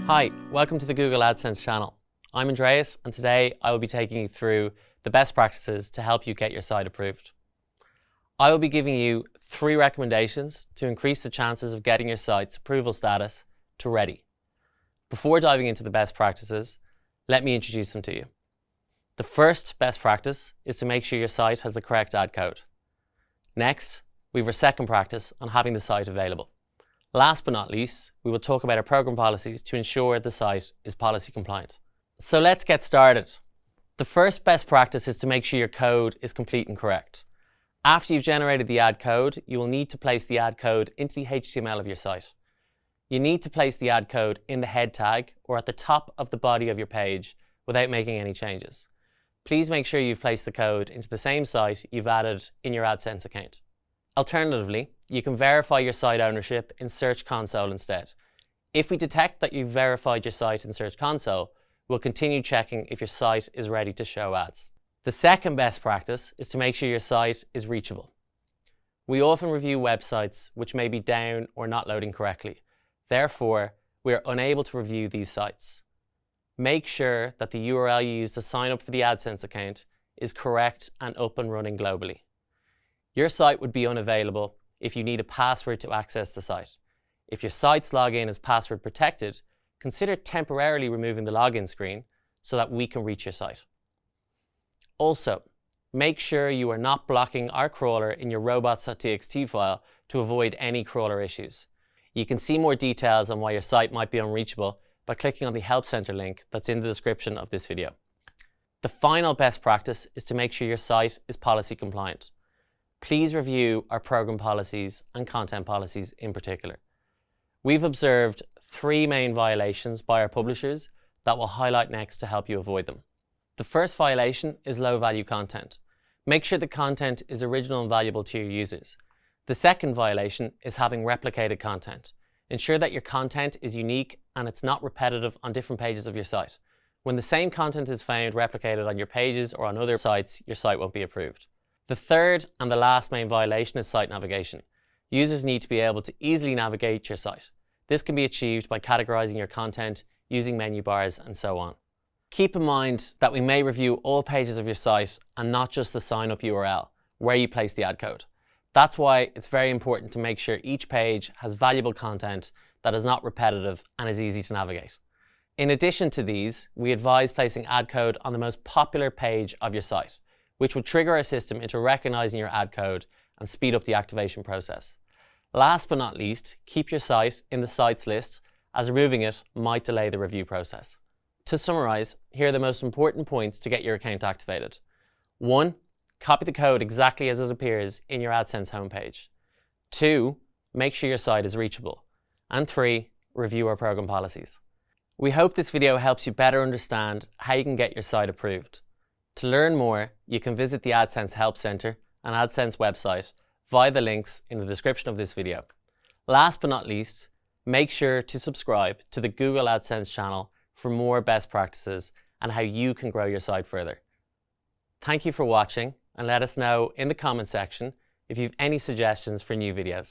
Hi, welcome to the Google AdSense channel. I'm Andreas, and today I will be taking you through the best practices to help you get your site approved. I will be giving you 3 recommendations to increase the chances of getting your site's approval status to ready. Before diving into the best practices, let me introduce them to you. The first best practice is to make sure your site has the correct ad code. Next, we have our second practice on having the site available. Last but not least, we will talk about our program policies to ensure the site is policy compliant. So let's get started. The first best practice is to make sure your code is complete and correct. After you've generated the ad code, you will need to place the ad code into the HTML of your site. You need to place the ad code in the head tag or at the top of the body of your page without making any changes. Please make sure you've placed the code into the same site you've added in your AdSense account. Alternatively, you can verify your site ownership in Search Console instead. If we detect that you've verified your site in Search Console, we'll continue checking if your site is ready to show ads. The second best practice is to make sure your site is reachable. We often review websites which may be down or not loading correctly. Therefore, we are unable to review these sites. Make sure that the URL you use to sign up for the AdSense account is correct and up and running globally. Your site would be unavailable if you need a password to access the site. If your site's login is password protected, consider temporarily removing the login screen so that we can reach your site. Also, make sure you are not blocking our crawler in your robots.txt file to avoid any crawler issues. You can see more details on why your site might be unreachable by clicking on the Help Center link that's in the description of this video. The final best practice is to make sure your site is policy compliant. Please review our program policies and content policies in particular. We've observed 3 main violations by our publishers that we'll highlight next to help you avoid them. The first violation is low-value content. Make sure the content is original and valuable to your users. The second violation is having replicated content. Ensure that your content is unique and it's not repetitive on different pages of your site. When the same content is found replicated on your pages or on other sites, your site won't be approved. The third and the last main violation is site navigation. Users need to be able to easily navigate your site. This can be achieved by categorizing your content, using menu bars, and so on. Keep in mind that we may review all pages of your site and not just the sign-up URL, where you place the ad code. That's why it's very important to make sure each page has valuable content that is not repetitive and is easy to navigate. In addition to these, we advise placing ad code on the most popular page of your site, which will trigger our system into recognizing your ad code and speed up the activation process. Last but not least, keep your site in the sites list, as removing it might delay the review process. To summarize, here are the most important points to get your account activated. 1. Copy the code exactly as it appears in your AdSense homepage. 2. Make sure your site is reachable. And 3. Review our program policies. We hope this video helps you better understand how you can get your site approved. To learn more, you can visit the AdSense Help Center and AdSense website via the links in the description of this video. Last but not least, make sure to subscribe to the Google AdSense channel for more best practices and how you can grow your site further. Thank you for watching, and let us know in the comment section if you have any suggestions for new videos.